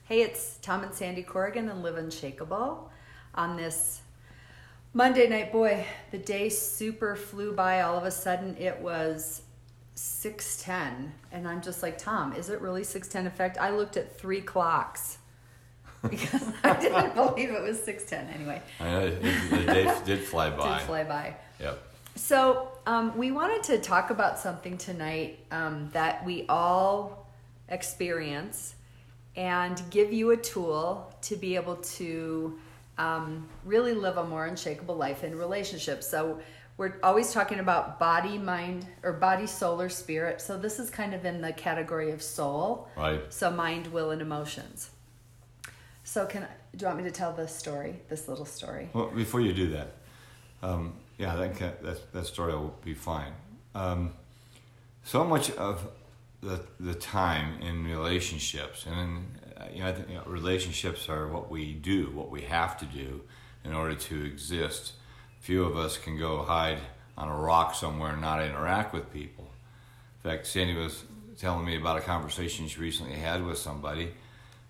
Hey, it's Tom and Sandy Corrigan and Live Unshakable on this Monday night. Boy, the day super flew by. All of a sudden it was 6:10 and I'm just like, Tom, is it really 6:10? In fact, I looked at 3 clocks because I didn't believe it was 6:10 anyway. I know, the day did fly by. Did fly by. Yep. So we wanted to talk about something tonight that we all experience and give you a tool to be able to really live a more unshakable life in relationships. So we're always talking about body, mind, or body, soul, or spirit. So this is kind of in the category of soul. Right. So mind, will, and emotions. So do you want me to tell this little story? Well, before you do that, that story will be fine. So much of the time in relationships, and I think relationships are what we do, what we have to do in order to exist. Few of us can go hide on a rock somewhere and not interact with people. In fact, Sandy was telling me about a conversation she recently had with somebody,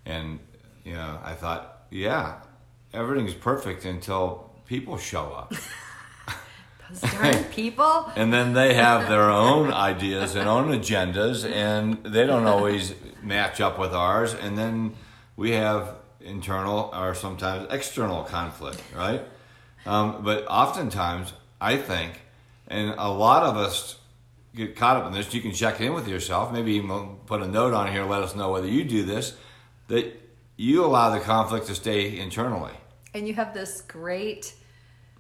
and I thought, everything's perfect until people show up. Those darn people. And then they have their own ideas and own agendas, and they don't always match up with ours. And then we have internal or sometimes external conflict, right? But oftentimes, I think, and a lot of us get caught up in this, you can check in with yourself, maybe even put a note on here, let us know whether you do this, that you allow the conflict to stay internally. And you have this great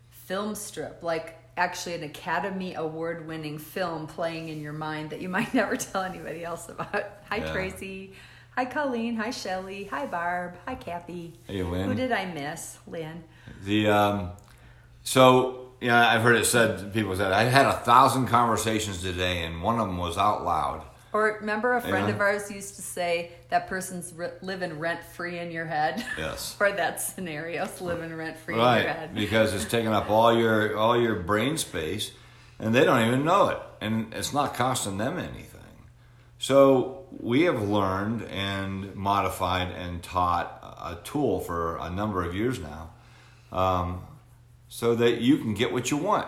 film strip, like actually an Academy Award-winning film playing in your mind that you might never tell anybody else about. Hi, Tracy. Hi, Colleen. Hi, Shelley. Hi, Barb. Hi, Kathy. Hey, Lynn. Who did I miss? Lynn. I've heard it said, people said, I had 1,000 conversations today and one of them was out loud. Or remember a friend of ours used to say that person's living rent-free in your head? Yes. Or that scenario's living rent-free in your head. Right, because it's taking up all your brain space and they don't even know it. And it's not costing them anything. So we have learned and modified and taught a tool for a number of years now so that you can get what you want.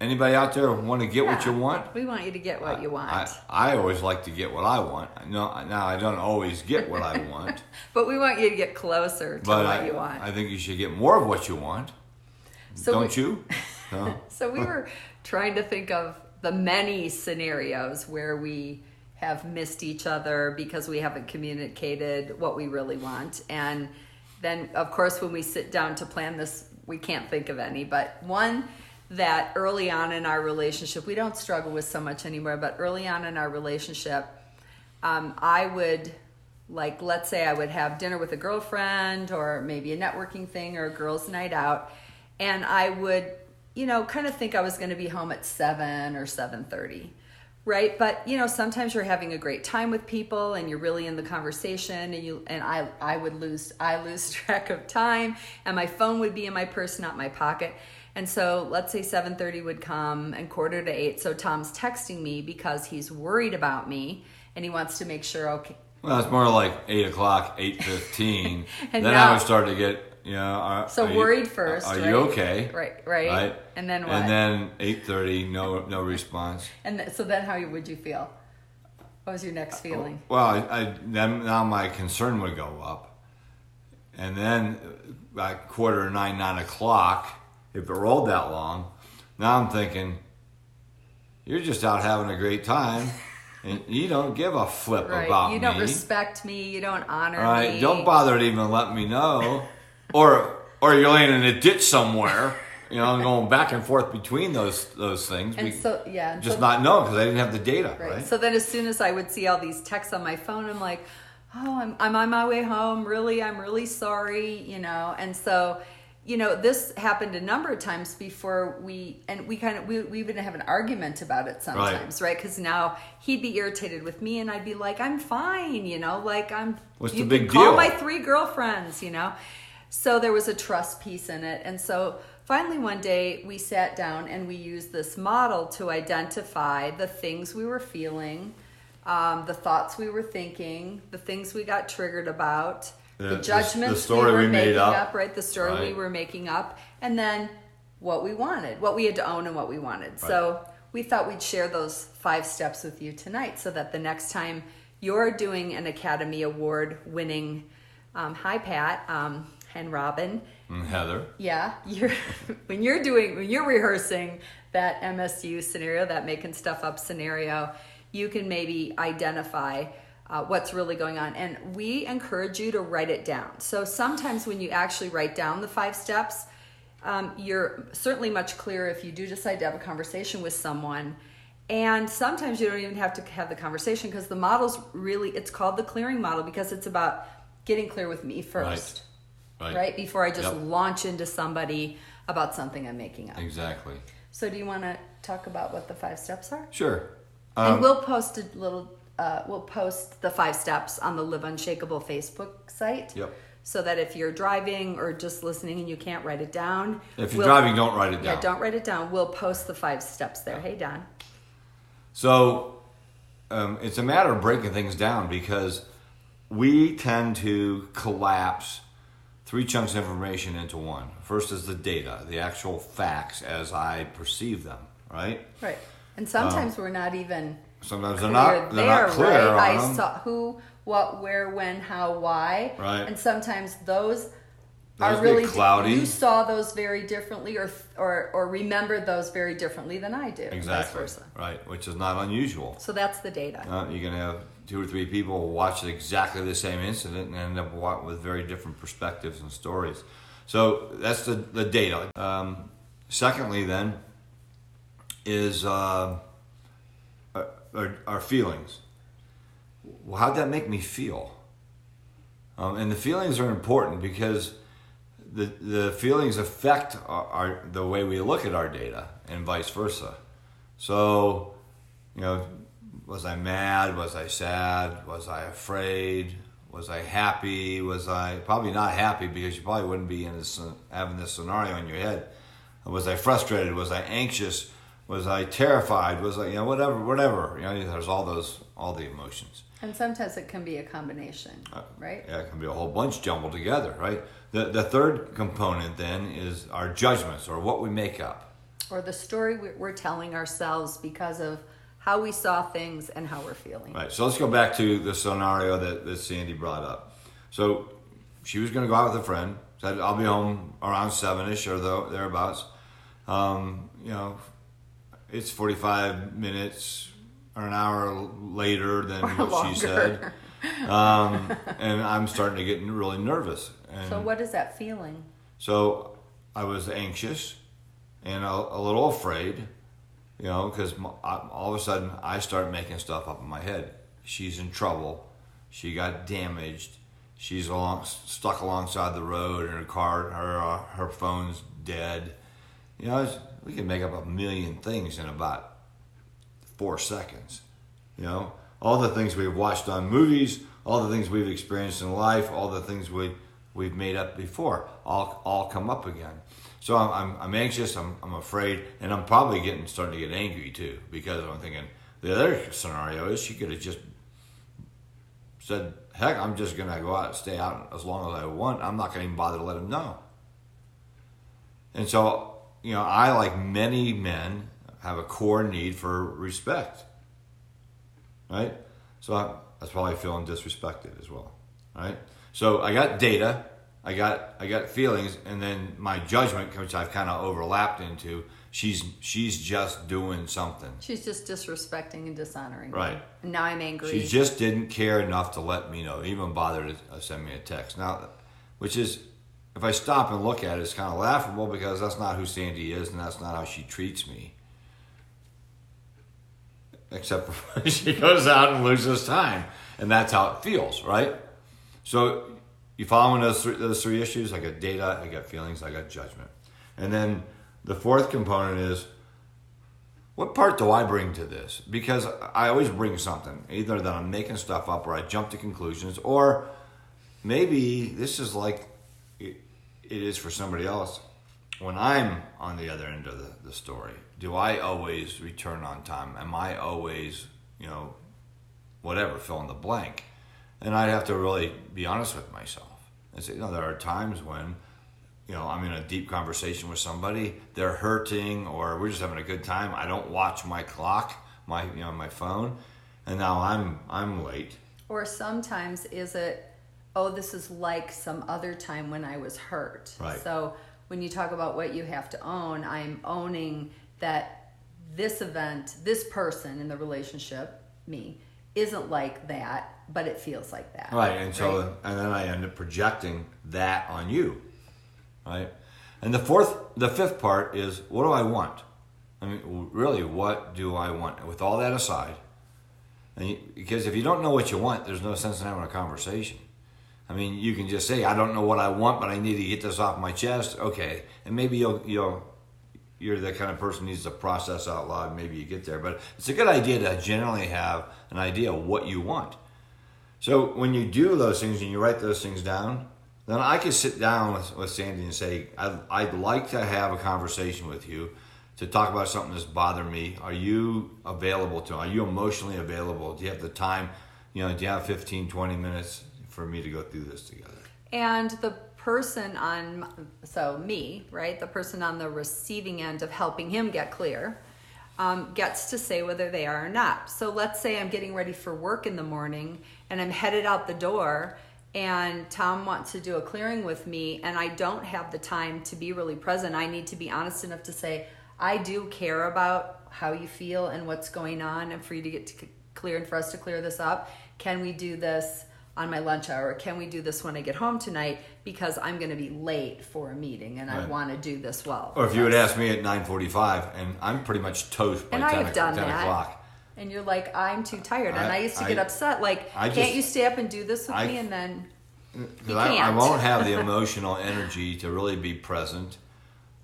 Anybody out there want to get what you want? We want you to get what you want. I always like to get what I want. Now I don't always get what I want. But we want you to get closer to what you want. I think you should get more of what you want. Don't you? No. So we were trying to think of the many scenarios where we have missed each other because we haven't communicated what we really want. And then, of course, when we sit down to plan this, we can't think of any. But one that early on in our relationship, we don't struggle with so much anymore, but early on in our relationship, I would, let's say I would have dinner with a girlfriend or maybe a networking thing or a girls' night out, and I would, kind of think I was going to be home at 7 or 7:30, right? But, sometimes you're having a great time with people and you're really in the conversation and I lose track of time and my phone would be in my purse, not my pocket. And so let's say 7:30 would come and 7:45. So Tom's texting me because he's worried about me and he wants to make sure, okay. Well, it's more like 8 o'clock, 8:15. Then I would start to get, worried first. Are right? you okay? Right. And then what? And then 8:30, no response. And so then how would you feel? What was your next feeling? Well, now my concern would go up. And then by 8:45, 9 o'clock, if it rolled that long, now I'm thinking, you're just out having a great time, and you don't give a flip about me. You don't respect me. You don't honor me. Don't bother to even let me know. Or you're laying in a ditch somewhere, going back and forth between those things. And not knowing because I didn't have the data, right? So then as soon as I would see all these texts on my phone, I'm like, oh, I'm on my way home. Really, I'm really sorry, And so, this happened a number of times before we even have an argument about it sometimes, right? Because now he'd be irritated with me and I'd be like, I'm fine, What's the big deal? Call my my 3 girlfriends, So there was a trust piece in it. And so finally one day we sat down and we used this model to identify the things we were feeling, the thoughts we were thinking, the things we got triggered about, the judgments the story we were made making up, up, right? The story we were making up, and then what we wanted, what we had to own and what we wanted. Right. So we thought we'd share those 5 steps with you tonight so that the next time you're doing an Academy Award winning, hi Pat, and Robin. And Heather. Yeah. When you're rehearsing that MSU scenario, that making stuff up scenario, you can maybe identify what's really going on. And we encourage you to write it down. So sometimes when you actually write down the 5 steps, you're certainly much clearer if you do decide to have a conversation with someone. And sometimes you don't even have to have the conversation because the model's really, it's called the clearing model because it's about getting clear with me first. Right? Before I just launch into somebody about something I'm making up. Exactly. So do you want to talk about what the 5 steps are? Sure. And we'll post we'll post the 5 steps on the Live Unshakable Facebook site. Yep. So that if you're driving or just listening and you can't write it down. If you're driving, don't write it down. Yeah, don't write it down. We'll post the 5 steps there. Hey, Don. So it's a matter of breaking things down because we tend to collapse 3 chunks of information into one. First is the data, the actual facts as I perceive them, right? Right. And sometimes we're not even sometimes clear they're not clear right? on I them. saw who, what, where, when, how, why. Right. And sometimes those are really cloudy. You saw those very differently or remembered those very differently than I do. Exactly. Vice versa. Right, which is not unusual. So that's the data. You can have 2 or 3 people watch exactly the same incident and end up with very different perspectives and stories. So that's the data. Secondly, then, is our feelings. Well, how'd that make me feel? And the feelings are important because the feelings affect the way we look at our data and vice versa. So, was I mad? Was I sad? Was I afraid? Was I happy? Was I probably not happy because you probably wouldn't be having this scenario in your head. Was I frustrated? Was I anxious? Was I terrified? Was I, whatever. There's all the emotions. And sometimes it can be a combination, right? Yeah, it can be a whole bunch jumbled together, right? The third component then is our judgments or what we make up. Or the story we're telling ourselves because of how we saw things and how we're feeling. Right, so let's go back to the scenario that Sandy brought up. So she was going to go out with a friend, said, I'll be home around 7-ish or thereabouts. It's 45 minutes or an hour later than what longer. She said. And I'm starting to get really nervous. And so what is that feeling? So I was anxious and a little afraid, because all of a sudden I start making stuff up in my head. She's in trouble. She got damaged. She's stuck alongside the road in her car. Her phone's dead. We can make up a million things in about 4 seconds. All the things we've watched on movies, all the things we've experienced in life, all the things we've made up before, all come up again. So I'm anxious, I'm afraid, and I'm probably starting to get angry too, because I'm thinking the other scenario is she could have just said, heck, I'm just going to go out and stay out as long as I want. I'm not going to even bother to let him know. And so, I, like many men, have a core need for respect, right? So I was probably feeling disrespected as well, right? So I got data, I got feelings, and then my judgment, which I've kind of overlapped into. She's just doing something. She's just disrespecting and dishonoring right. me. And now I'm angry. She just didn't care enough to let me know, even bother to send me a text. Now, which is, if I stop and look at it, it's kind of laughable because that's not who Sandy is and that's not how she treats me. Except for when she goes out and loses time. And that's how it feels, right? So you following those three issues? I got data, I got feelings, I got judgment. And then the fourth component is, what part do I bring to this? Because I always bring something. Either that I'm making stuff up or I jump to conclusions, or maybe this is like it is for somebody else. When I'm on the other end of the story, do I always return on time? Am I always, whatever, fill in the blank. And I'd have to really be honest with myself and say, there are times when, I'm in a deep conversation with somebody, they're hurting, or we're just having a good time. I don't watch my clock, my phone, and now I'm late. Or sometimes is it, oh, this is like some other time when I was hurt. Right. So when you talk about what you have to own, I'm owning that this event, this person in the relationship, me, isn't like that, but it feels like that. Right, and so and then I end up projecting that on you, right? And the fifth part is, what do I want? I mean, really, what do I want? With all that aside, because if you don't know what you want, there's no sense in having a conversation. I mean, you can just say, I don't know what I want, but I need to get this off my chest. Okay, and maybe you're the kind of person who needs to process out loud. Maybe you get there, but it's a good idea to generally have an idea of what you want. So when you do those things and you write those things down, then I can sit down with Sandy and say, I'd like to have a conversation with you to talk about something that's bothering me. Are you available to? Are you emotionally available? Do you have the time? Do you have 15, 20 minutes for me to go through this together? And the person me, right? The person on the receiving end of helping him get clear gets to say whether they are or not. So let's say I'm getting ready for work in the morning and I'm headed out the door and Tom wants to do a clearing with me and I don't have the time to be really present. I need to be honest enough to say, I do care about how you feel and what's going on and for you to get to clear and for us to clear this up. Can we do this on my lunch hour? Can we do this when I get home tonight? Because I'm going to be late for a meeting and I want to do this well. Or if you would ask me at 9:45 and I'm pretty much toast by 10 o'clock. And you're like, I'm too tired. And I used to get upset. Like, can't you stay up and do this with me? And then you can't. I won't have the emotional energy to really be present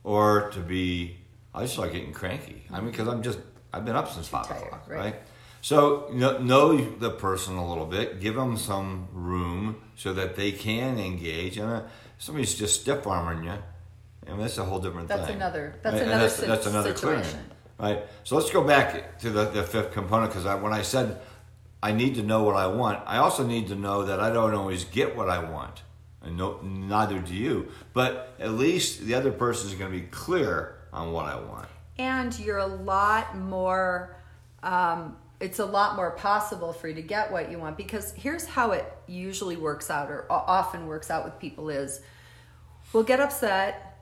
or to be, I start getting cranky. I mean, because I've been up since 5 o'clock, right? So know the person a little bit, give them some room so that they can engage. And somebody's just stiff arming you, and that's a whole different thing. That's another clearing, right? So let's go back to the fifth component, because when I said I need to know what I want, I also need to know that I don't always get what I want, and neither do you. But at least the other person is going to be clear on what I want, and you're a lot more. It's a lot more possible for you to get what you want, because here's how it usually works out, or often works out with people is, we'll get upset,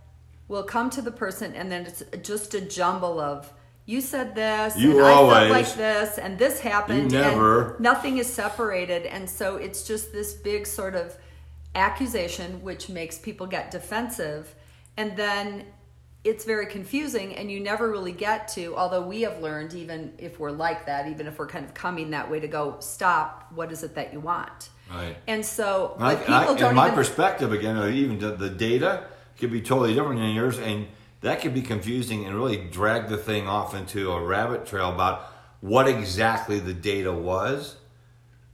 we'll come to the person, and then it's just a jumble of, you said this, and I felt like this, and this happened, and nothing is separated, and so it's just this big sort of accusation, which makes people get defensive, and then it's very confusing, and you never really get to, although we have learned, even if we're like that, even if we're kind of coming that way, to go, stop, what is it that you want? Right. And so perspective, again, even the data could be totally different than yours, and that could be confusing and really drag the thing off into a rabbit trail about what exactly the data was,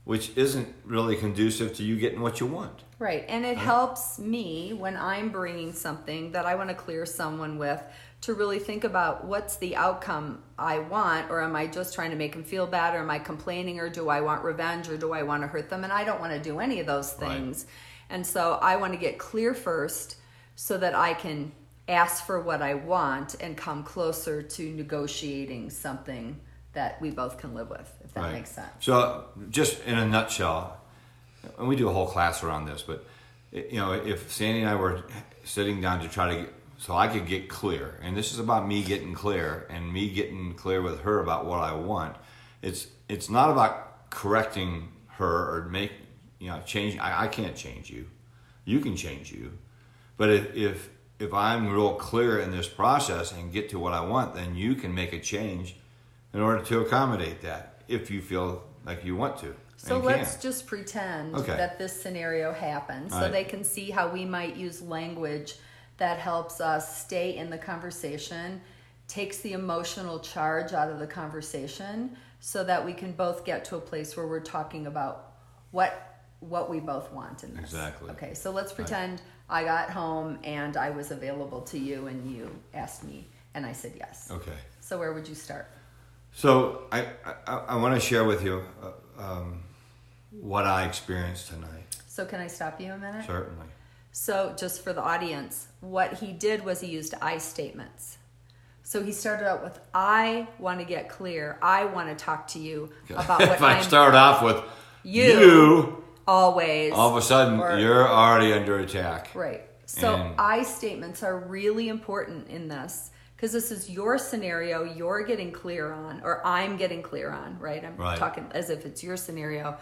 which isn't really conducive to you getting what you want. Right, and it helps me when I'm bringing something that I want to clear someone with to really think about, what's the outcome I want, or am I just trying to make them feel bad, or am I complaining, or do I want revenge, or do I want to hurt them? And I don't want to do any of those things. Right. And so I want to get clear first so that I can ask for what I want and come closer to negotiating something that we both can live with, if that makes sense. So just in a nutshell, and we do a whole class around this, but if Sandy and I were sitting down to try to so I could get clear, and this is about me getting clear and me getting clear with her about what I want. It's not about correcting her or change. I can't change you. You can change you. But if I'm real clear in this process and get to what I want, then you can make a change in order to accommodate that if you feel like you want to. So let's just pretend that this scenario happens, so they can see how we might use language that helps us stay in the conversation, takes the emotional charge out of the conversation, so that we can both get to a place where we're talking about what we both want in this. Exactly. Okay, so let's pretend I got home and I was available to you and you asked me and I said yes. Okay. So where would you start? So I want to share with you what I experienced tonight. So can I stop you a minute? Certainly. So just for the audience, what he did was he used I statements. So he started out with, I want to get clear. I want to talk to you about what if I start off with you, always. all of a sudden, you're already under attack. Right. So I statements are really important in this because this is your scenario you're getting clear on, or I'm getting clear on, right? I'm talking as if it's your scenario.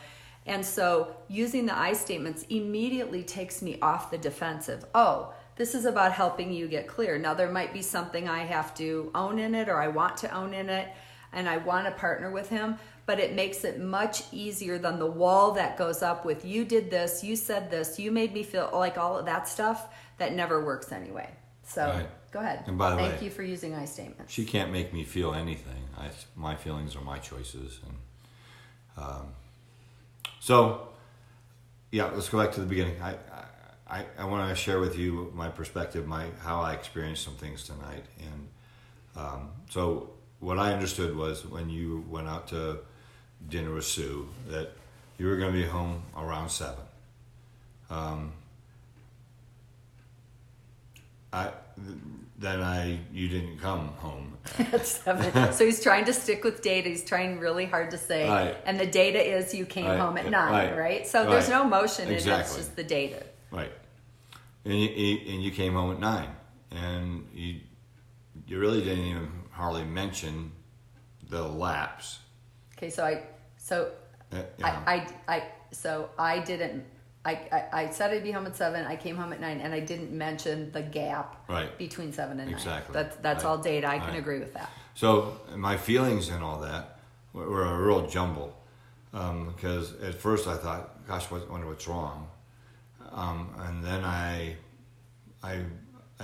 And so using the I statements immediately takes me off the defensive. Oh, this is about helping you get clear. Now, there might be something I have to own in it, or I want to own in it, and I want to partner with him, but it makes it much easier than the wall that goes up with, you did this, you said this, you made me feel like all of that stuff that never works anyway. So go ahead. And by the way, thank you for using I statements. She can't make me feel anything. My feelings are my choices. And so, yeah, let's go back to the beginning. I want to share with you my perspective, how I experienced some things tonight. And so what I understood was when you went out to dinner with Sue that you were going to be home around 7. You didn't come home at 7. So he's trying to stick with data. He's trying really hard to say. Right. And the data is you came home at 9, right? So there's no emotion in it. It's just the data. Right. And you came home at 9. And you really didn't even hardly mention the lapse. Okay, I said I'd be home at 7. I came home at 9, and I didn't mention the gap between 7 and 9. Exactly. That's all data. I can agree with that. So my feelings and all that were a real jumble because at first I thought, "Gosh, I wonder what's wrong," and then I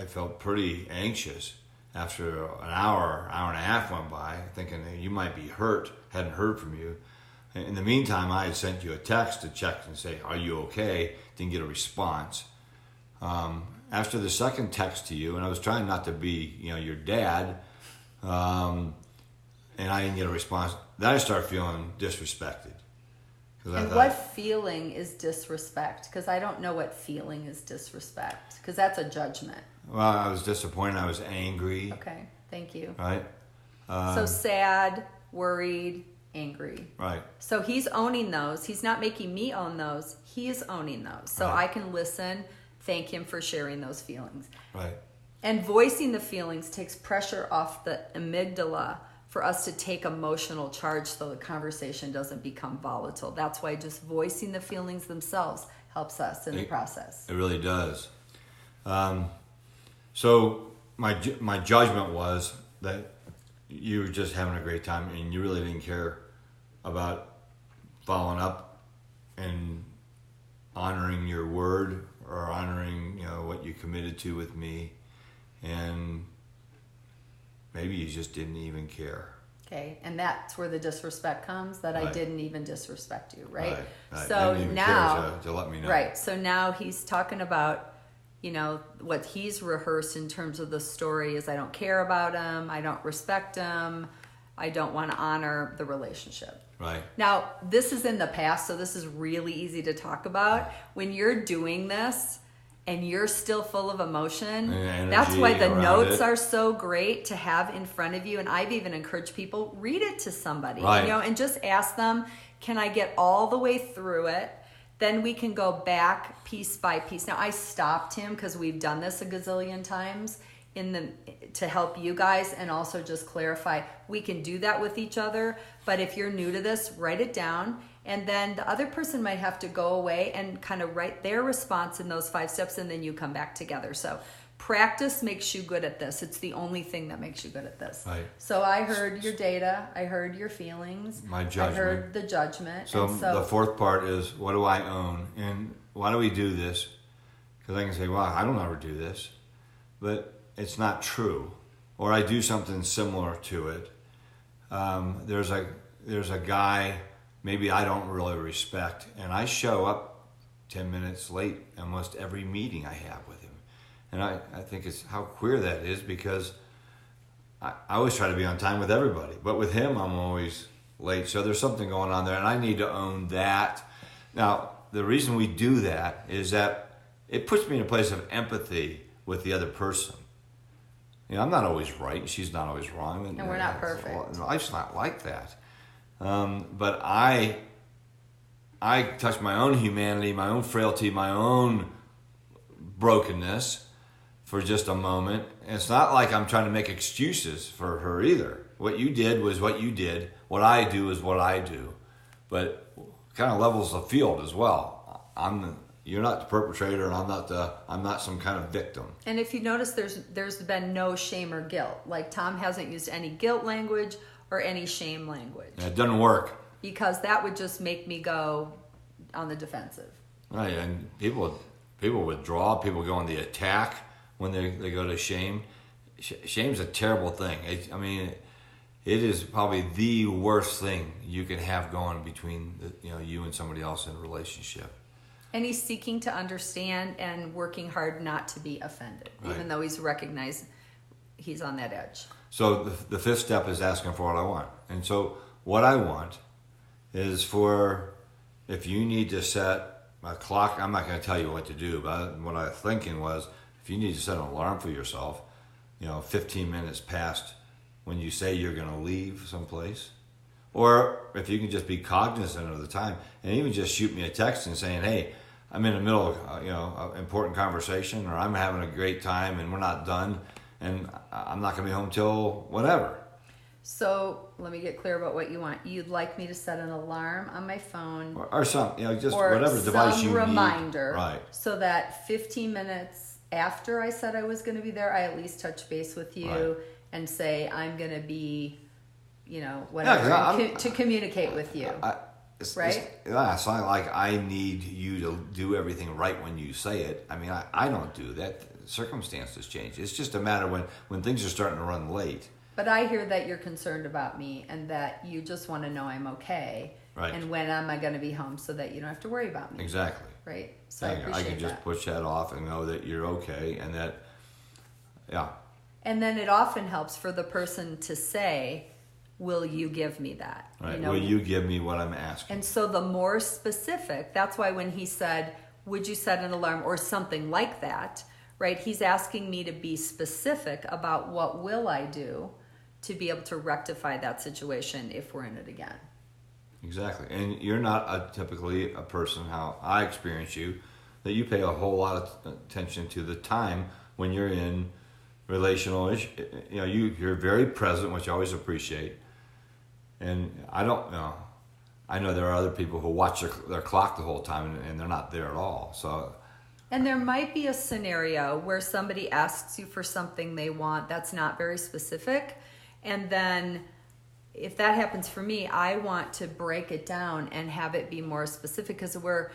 felt pretty anxious after an hour and a half went by, thinking that you might be hurt. Hadn't heard from you. In the meantime, I had sent you a text to check and say, "Are you okay?" Didn't get a response. After the second text to you, and I was trying not to be, your dad, and I didn't get a response. Then I started feeling disrespected. What feeling is disrespect? Because I don't know what feeling is disrespect. Because that's a judgment. Well, I was disappointed. I was angry. Okay, thank you. Right. So sad, worried, angry. Right. So he's owning those. He's not making me own those. He is owning those. So I can listen, thank him for sharing those feelings. Right. And voicing the feelings takes pressure off the amygdala for us to take emotional charge so the conversation doesn't become volatile. That's why just voicing the feelings themselves helps us in the process. It really does. So my judgment was that you were just having a great time and you really didn't care about following up and honoring your word or honoring what you committed to with me, and maybe you just didn't even care. Okay, and that's where the disrespect comes, that I didn't even disrespect you, right? So now to let me know. Right, so now he's talking about what he's rehearsed in terms of the story is I don't care about him, I don't respect him, I don't want to honor the relationship. Right. Now, this is in the past, so this is really easy to talk about. When you're doing this and you're still full of emotion, that's why the notes are so great to have in front of you. And I've even encouraged people, read it to somebody, and just ask them, can I get all the way through it? Then we can go back piece by piece. Now, I stopped him because we've done this a gazillion times to help you guys and also just clarify. We can do that with each other, but if you're new to this, write it down. And then the other person might have to go away and kind of write their response in those 5 steps, and then you come back together. So practice makes you good at this. It's the only thing that makes you good at this. Right. So I heard your data. I heard your feelings. My judgment. I heard the judgment. So the fourth part is, what do I own? And why do we do this? Because I can say, well, I don't ever do this. But it's not true. Or I do something similar to it. There's a guy maybe I don't really respect, and I show up 10 minutes late almost every meeting I have with him. And I think it's how queer that is, because I always try to be on time with everybody. But with him, I'm always late. So there's something going on there, and I need to own that. Now, the reason we do that is that it puts me in a place of empathy with the other person. You know, I'm not always right. She's not always wrong. And we're not perfect. Life's not like that. But I touch my own humanity, my own frailty, my own brokenness for just a moment. And it's not like I'm trying to make excuses for her either. What you did was what you did. What I do is what I do. But kind of levels the field as well. You're not the perpetrator, and I'm not some kind of victim. And if you notice, there's been no shame or guilt. Like Tom hasn't used any guilt language or any shame language. It doesn't work. Because that would just make me go on the defensive. Right, and people withdraw. People go on the attack when they go to shame. Shame's a terrible thing. It is probably the worst thing you can have going between you and somebody else in a relationship. And he's seeking to understand and working hard not to be offended, right, even though he's recognized he's on that edge. So the fifth step is asking for what I want. And so what I want is if you need to set a clock, I'm not going to tell you what to do, but what I was thinking was, if you need to set an alarm for yourself, 15 minutes past when you say you're going to leave someplace, or if you can just be cognizant of the time and even just shoot me a text and saying, hey, I'm in the middle of an important conversation, or I'm having a great time and we're not done, and I'm not going to be home till whatever. So let me get clear about what you want. You'd like me to set an alarm on my phone, or some, just whatever device you need. Or some reminder, right? So that 15 minutes after I said I was going to be there, I at least touch base with you, right, and say I'm going to be, whatever, to communicate with you. Right? It's not like I need you to do everything right when you say it. I don't do that. Circumstances change. It's just a matter when things are starting to run late. But I hear that you're concerned about me and that you just want to know I'm okay. Right. And when am I going to be home so that you don't have to worry about me. Exactly. Right? So I appreciate I can just push that off and know that you're okay, and that, yeah. And then it often helps for the person to say, will you give me that? Right. Will you give me what I'm asking? And so the more specific, that's why when he said, would you set an alarm or something like that, right? He's asking me to be specific about what will I do to be able to rectify that situation if we're in it again. Exactly. And you're not typically a person, how I experience you, that you pay a whole lot of attention to the time when you're in relational issues. You're very present, which I always appreciate. And I know there are other people who watch their clock the whole time and they're not there at all. So. And there might be a scenario where somebody asks you for something they want that's not very specific. And then if that happens for me, I want to break it down and have it be more specific, because we're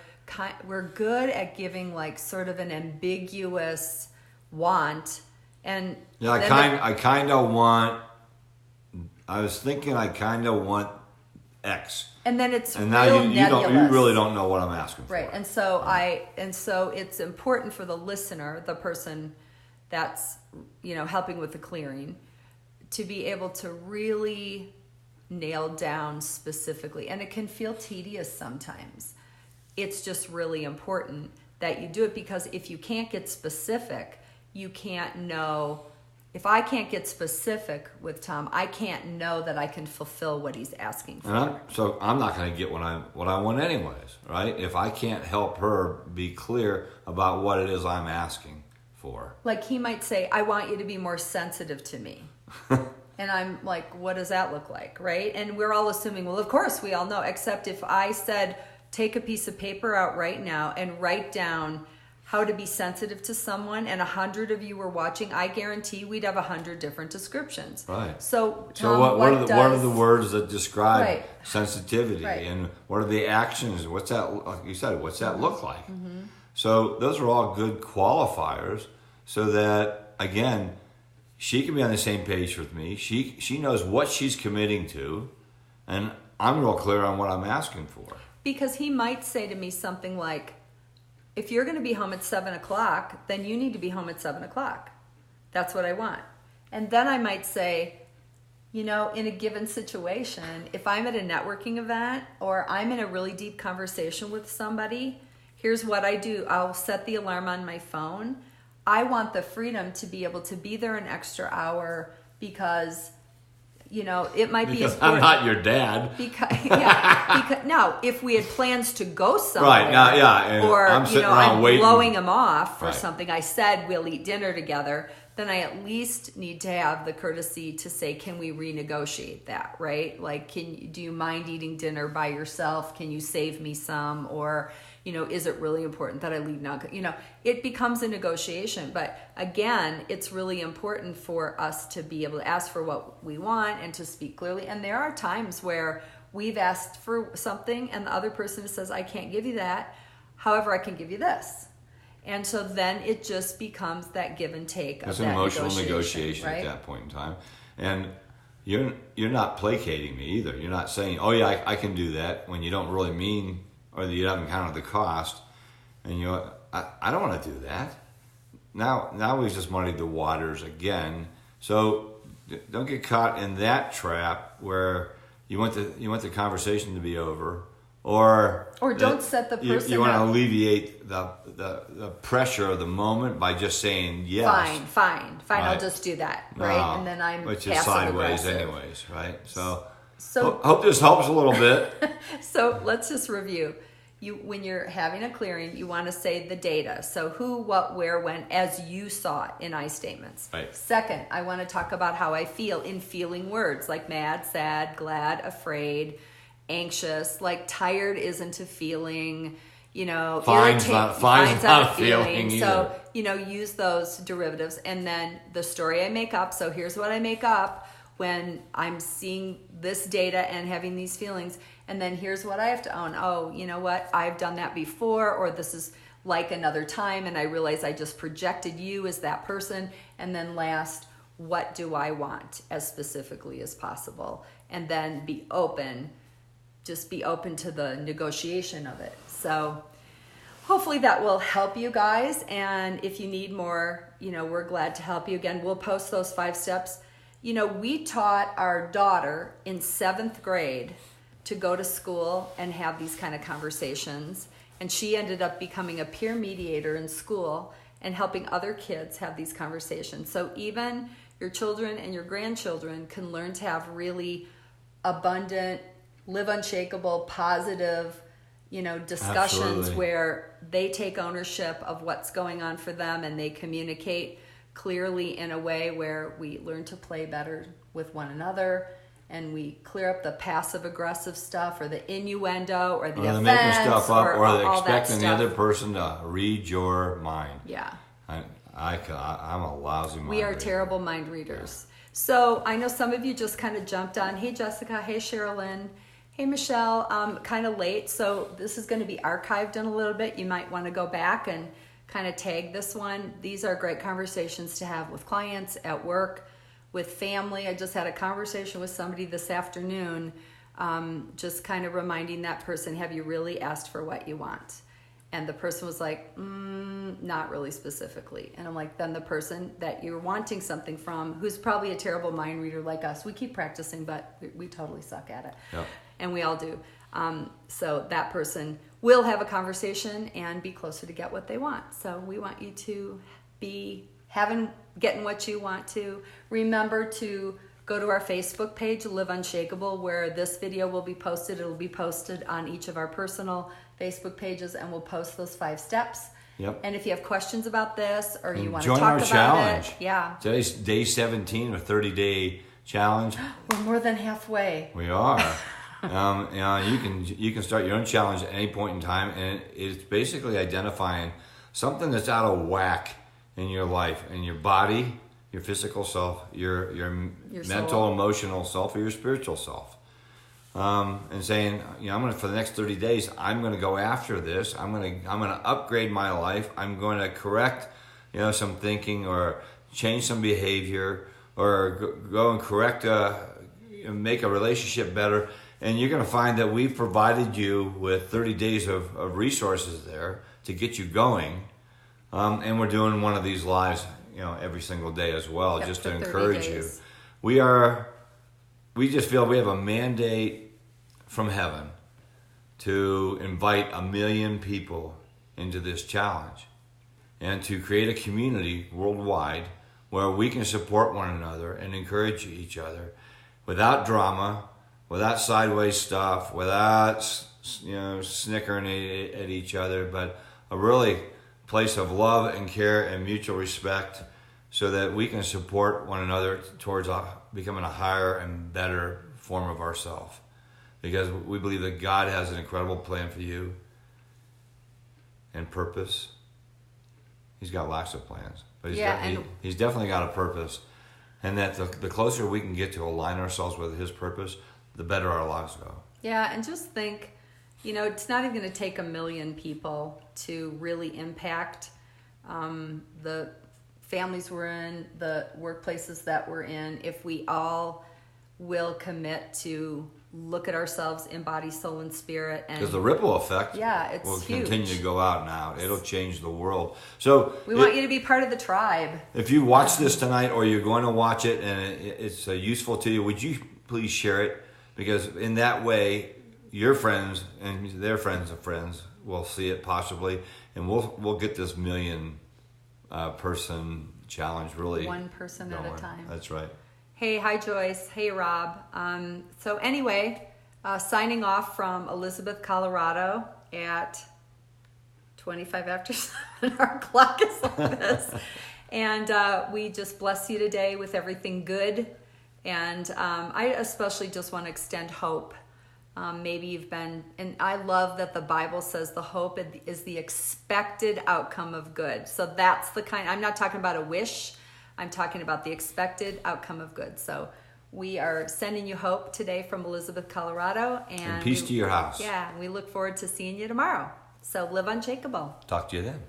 good at giving like sort of an ambiguous want. And yeah, I kind of want. I was thinking I kind of want X. And then it's and now you really don't know what I'm asking for. Right. And so it's important for the listener, the person that's helping with the clearing, to be able to really nail down specifically. And it can feel tedious sometimes. It's just really important that you do it, because if you can't get specific, you can't know. If I can't get specific with Tom, I can't know that I can fulfill what he's asking for. So I'm not going to get what I want anyways, right? If I can't help her be clear about what it is I'm asking for. Like he might say, I want you to be more sensitive to me. And I'm like, what does that look like, right? And we're all assuming, well, of course we all know, except if I said, take a piece of paper out right now and write down how to be sensitive to someone, and 100 of you were watching, I guarantee we'd have 100 different descriptions. Right. So, Tom, what are the words that describe right. sensitivity, right. and what are the actions? What's that? Like you said, what's that look like? Mm-hmm. So those are all good qualifiers, so that again, she can be on the same page with me. She knows what she's committing to, and I'm real clear on what I'm asking for. Because he might say to me something like, if you're going to be home at 7 o'clock, then you need to be home at 7 o'clock. That's what I want. And then I might say, in a given situation, if I'm at a networking event or I'm in a really deep conversation with somebody, here's what I do. I'll set the alarm on my phone. I want the freedom to be able to be there an extra hour because, it might be because I'm not your dad. Because no, if we had plans to go somewhere, right now, yeah, or I'm I'm waiting. blowing him off for Right. something. I said we'll eat dinner together. Then I at least need to have the courtesy to say, can we renegotiate that, right? Like, do you mind eating dinner by yourself? Can you save me some? Or, is it really important that I leave now? It becomes a negotiation. But again, it's really important for us to be able to ask for what we want and to speak clearly. And there are times where we've asked for something and the other person says, I can't give you that. However, I can give you this. And so then it just becomes that give and take. It's of an that emotional negotiation right? at that point in time. And you're not placating me either. You're not saying, oh yeah, I can do that, when you don't really mean, or you haven't counted the cost. And I don't want to do that. Now we've just muddied the waters again. So don't get caught in that trap where you want the conversation to be over. Or don't set the person you want to up. alleviate the pressure of the moment by just saying yes. Fine. Right. I'll just do that, right? And then I'm which is passive sideways aggressive. anyways, right? So So hope this helps a little bit. So let's just review. When you're having a clearing, you want to say the data. So who, what, where, when, as you saw it in I statements. Right. Second, I want to talk about how I feel in feeling words like mad, sad, glad, afraid, anxious. Like tired isn't a feeling. Fine's not a feeling So either. use those derivatives. And then the story I make up. So here's what I make up when I'm seeing this data and having these feelings. And then here's what I have to own. Oh, you know what? I've done that before, or this is like another time, and I realize I just projected you as that person. And then last, what do I want as specifically as possible? And then be open. Just be open to the negotiation of it. So hopefully that will help you guys. And if you need more, we're glad to help you. Again, we'll post those 5 steps. We taught our daughter in 7th grade to go to school and have these kind of conversations. And she ended up becoming a peer mediator in school and helping other kids have these conversations. So even your children and your grandchildren can learn to have really abundant, live unshakable, positive, discussions Absolutely. where they take ownership of what's going on for them and they communicate clearly in a way where we learn to play better with one another. And we clear up the passive aggressive stuff or the innuendo or the offense. They're making stuff up or they're all that expecting the stuff. other person to read your mind. Yeah. I'm a lousy mind We are reader. terrible mind readers. So I know some of you just kind of jumped on. Hey, Jessica. Hey, Sherilyn. Hey, Michelle. Kind of late. So this is going to be archived in a little bit. You might want to go back and kind of tag this one. These are great conversations to have with clients, at work, with family. I just had a conversation with somebody this afternoon, just kind of reminding that person, have you really asked for what you want? And the person was like, not really specifically. And I'm like, then the person that you're wanting something from, who's probably a terrible mind reader like us, we keep practicing, but we totally suck at it. Yep. And we all do. So that person will have a conversation and be closer to get what they want. So we want you to be getting what you want to. Remember to go to our Facebook page, Live Unshakable, where this video will be posted. It'll be posted on each of our personal Facebook pages, and we'll post those 5 steps. Yep. And if you have questions about this or you want to join talk our about challenge. it, yeah, Today's day 17 of a 30-day challenge. we're more than halfway. We are. You can start your own challenge at any point in time, and it's basically identifying something that's out of whack in your life, in your body, your physical self, your mental, soul. emotional self, or your spiritual self. And saying, I'm going to, for the next 30 days, I'm going to go after this. I'm going to upgrade my life. I'm going to correct, some thinking or change some behavior or go and correct, make a relationship better. And you're going to find that we've provided you with 30 days of resources there to get you going. And we're doing one of these lives, every single day as well, Yep, just for to 30 encourage you. days. We are we just feel we have a mandate from heaven to invite 1 million people into this challenge and to create a community worldwide where we can support one another and encourage each other without drama, without sideways stuff, without snickering at each other, but a really place of love and care and mutual respect, so that we can support one another towards becoming a higher and better form of ourselves. Because we believe that God has an incredible plan for you and purpose. He's got lots of plans, but he's definitely got a purpose. And that the closer we can get to align ourselves with his purpose, the better our lives go. Yeah, and just think, it's not even going to take 1 million people to really impact the families we're in, the workplaces that we're in, if we all will commit to look at ourselves in body, soul, and spirit. Because the ripple effect will huge. Continue to go out and out. It'll change the world. So we want you to be part of the tribe. If you watch this tonight or you're going to watch it and it's useful to you, would you please share it? Because in that way, your friends and their friends of friends will see it possibly, and we'll get this 1 million person challenge really. One person at a time. That's right. Hey, hi Joyce. Hey Rob. So anyway, signing off from Elizabeth, Colorado at 25 after 7. Our clock is like this. And we just bless you today with everything good. And I especially just want to extend hope. Maybe you've been, and I love that the Bible says the hope is the expected outcome of good. So that's the kind, I'm not talking about a wish. I'm talking about the expected outcome of good. So we are sending you hope today from Elizabeth, Colorado. And peace to your house. Yeah, we look forward to seeing you tomorrow. So live unshakable. Talk to you then.